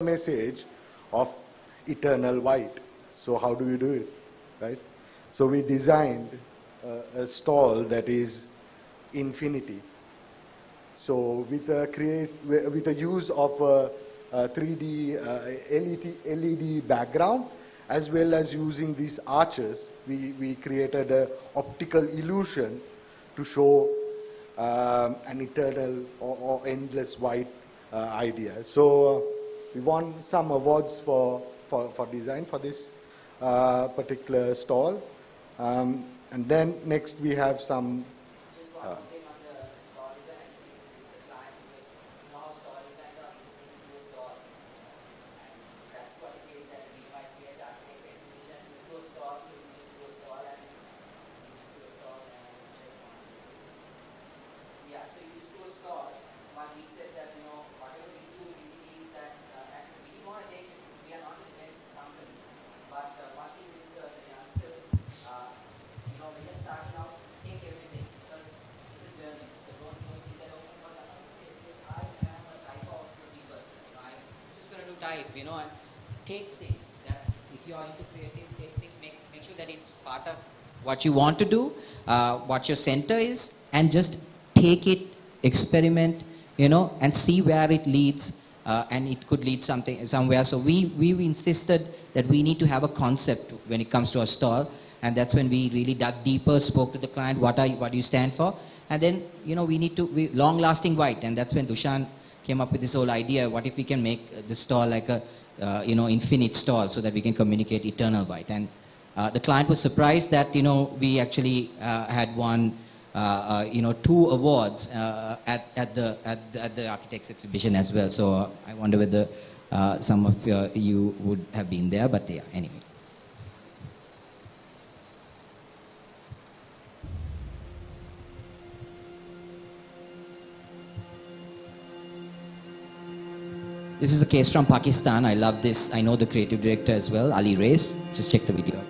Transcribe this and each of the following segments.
message of eternal white. So how do you do it, right? So we designed a stall that is infinity. So with a use of a 3D LED background, as well as using these arches, we created an optical illusion to show an eternal or endless white idea. So we won some awards for design for this particular stall. And then next we have some you know, and take things that if you are into creative, take things, make sure that it's part of what you want to do, what your center is, and just take it, experiment, you know, and see where it leads, and it could lead somewhere. So we insisted that we need to have a concept when it comes to a stall, and that's when we really dug deeper, spoke to the client, what do you stand for, and then, you know, we need to long-lasting white, and that's when Dushan came up with this whole idea, what if we can make the stall like a, you know, infinite stall so that we can communicate eternal white. And the client was surprised that, you know, we actually had won, you know, 2 awards at the architects exhibition as well. So I wonder whether some of you would have been there, but yeah, anyway. This is a case from Pakistan. I love this. I know the creative director as well, Ali Reis. Just check the video.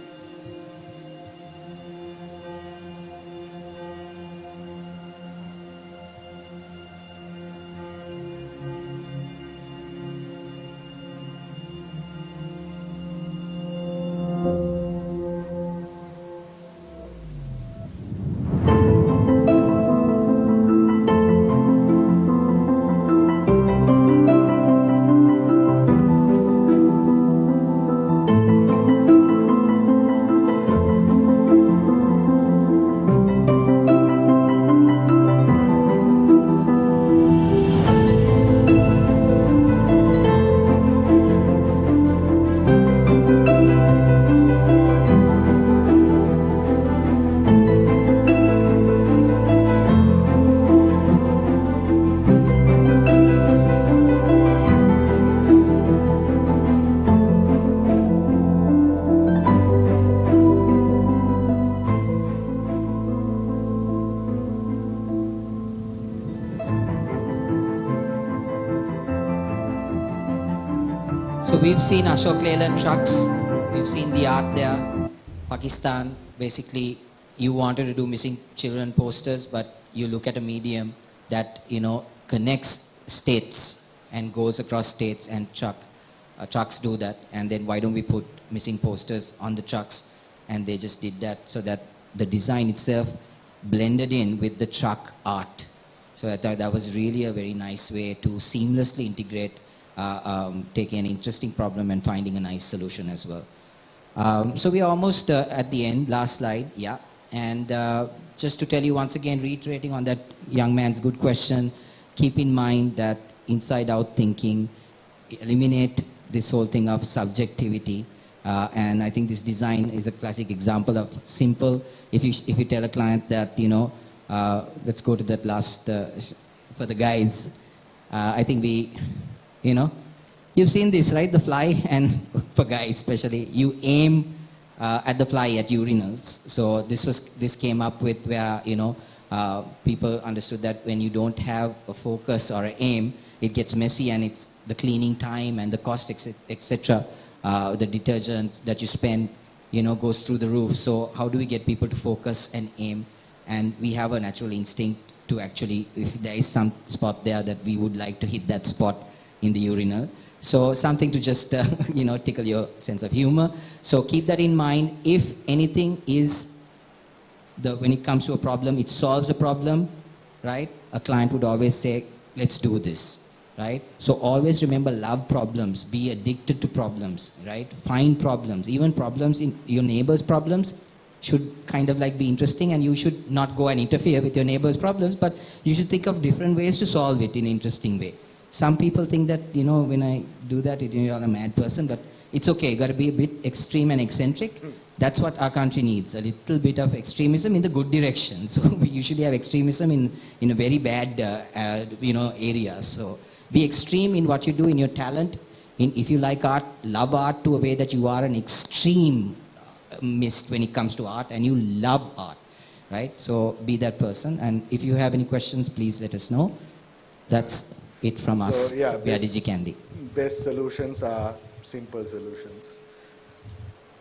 We've seen Ashok Leyland trucks, we've seen the art there. Pakistan, basically, you wanted to do missing children posters, but you look at a medium that, you know, connects states and goes across states, and trucks do that. And then why don't we put missing posters on the trucks? And they just did that so that the design itself blended in with the truck art. So I thought that was really a very nice way to seamlessly integrate taking an interesting problem and finding a nice solution as well. So we are almost at the end, last slide, yeah. And just to tell you once again, reiterating on that young man's good question, keep in mind that inside-out thinking, eliminate this whole thing of subjectivity. And I think this design is a classic example of simple. If you tell a client that, you know, let's go to that last, for the guys, I think we, you know, you've seen this, right? The fly, and for guys especially, you aim at the fly at urinals. So this came up with where, you know, people understood that when you don't have a focus or an aim, it gets messy, and it's the cleaning time and the cost, etc. The detergent that you spend, you know, goes through the roof. So how do we get people to focus and aim? And we have a natural instinct to actually, if there is some spot there that we would like to hit that spot in the urinal. So something to just, tickle your sense of humor. So keep that in mind. If anything is, when it comes to a problem, it solves a problem, right? A client would always say, let's do this, right? So always remember, love problems, be addicted to problems, right? Find problems, even problems in your neighbor's problems should kind of like be interesting, and you should not go and interfere with your neighbor's problems, but you should think of different ways to solve it in an interesting way. Some people think that, when I do that, you're a mad person, but it's okay. You got to be a bit extreme and eccentric. That's what our country needs, a little bit of extremism in the good direction. So we usually have extremism in a very bad, areas. So be extreme in what you do, in your talent. If you like art, love art to a way that you are an extremist when it comes to art, and you love art, right? So be that person. And if you have any questions, please let us know. That's it from us. Yeah, we are DigiCandy. Best solutions are simple solutions.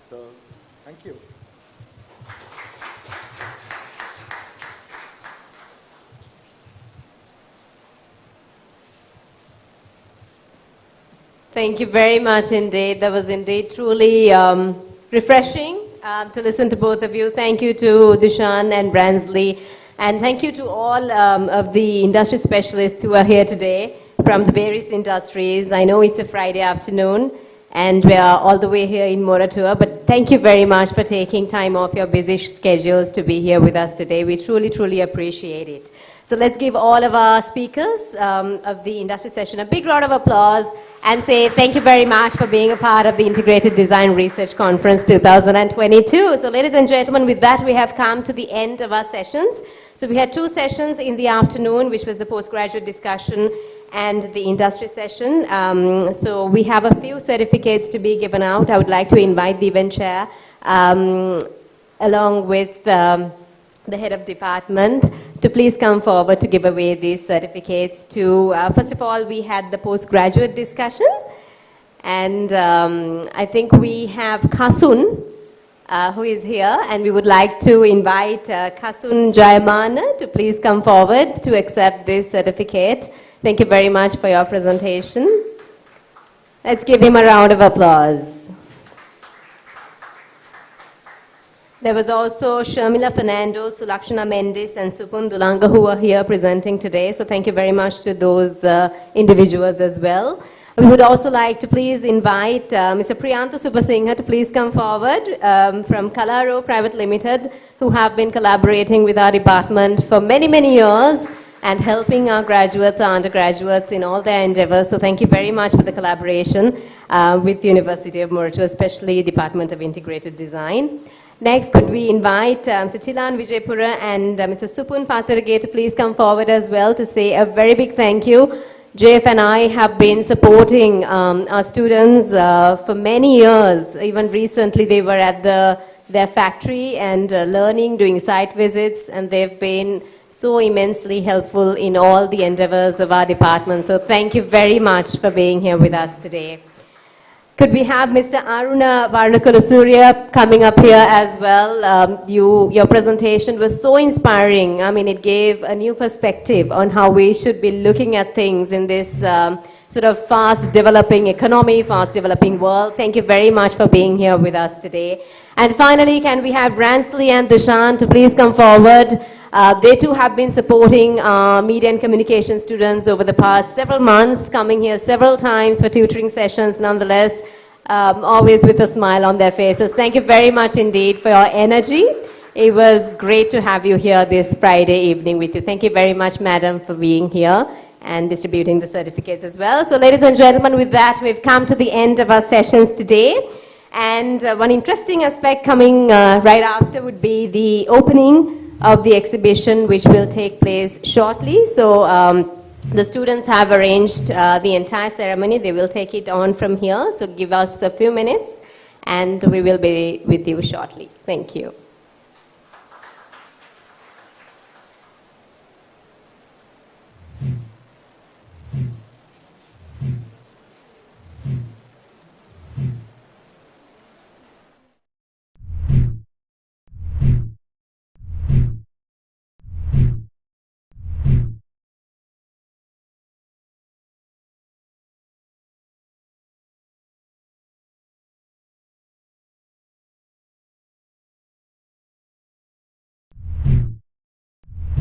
So, thank you. Thank you very much indeed. That was indeed truly refreshing to listen to both of you. Thank you to Dishan and Bransley. And thank you to all of the industry specialists who are here today from the various industries. I know it's a Friday afternoon, and we are all the way here in Moratuwa, but thank you very much for taking time off your busy schedules to be here with us today. We truly, truly appreciate it. So let's give all of our speakers of the industry session a big round of applause and say thank you very much for being a part of the Integrated Design Research Conference 2022. So ladies and gentlemen, with that we have come to the end of our sessions. So we had 2 sessions in the afternoon, which was the postgraduate discussion and the industry session. So we have a few certificates to be given out. I would like to invite the event chair along with the head of department to please come forward to give away these certificates to, first of all, we had the postgraduate discussion, and I think we have Kasun, who is here, and we would like to invite Kasun Jayamana to please come forward to accept this certificate. Thank you very much for your presentation. Let's give him a round of applause. There was also Sharmila Fernando, Sulakshana Mendes, and Supun Dulanga who are here presenting today. So thank you very much to those individuals as well. We would also like to please invite Mr. Priyantha Subasingha to please come forward from Kalaro Private Limited, who have been collaborating with our department for many, many years and helping our graduates, our undergraduates in all their endeavors. So thank you very much for the collaboration with the University of Moratuwa, especially Department of Integrated Design. Next, could we invite Mr. Tilan Vijaypura and Mr. Supun Patharage to please come forward as well to say a very big thank you. JF and I have been supporting our students for many years. Even recently, they were at their factory and learning, doing site visits, and they've been so immensely helpful in all the endeavors of our department. So thank you very much for being here with us today. Could we have Mr. Aruna Varnakulasuriya coming up here as well? Your presentation was so inspiring. I mean, it gave a new perspective on how we should be looking at things in this sort of fast-developing economy, fast-developing world. Thank you very much for being here with us today. And finally, can we have Bransley and Dishan to please come forward? They too have been supporting media and communication students over the past several months, coming here several times for tutoring sessions nonetheless, always with a smile on their faces. Thank you very much indeed for your energy. It was great to have you here this Friday evening with you. Thank you very much, madam, for being here and distributing the certificates as well. So ladies and gentlemen, with that, we've come to the end of our sessions today. And one interesting aspect coming right after would be the opening of the exhibition, which will take place shortly. So the students have arranged the entire ceremony. They will take it on from here. So give us a few minutes and we will be with you shortly. Thank you.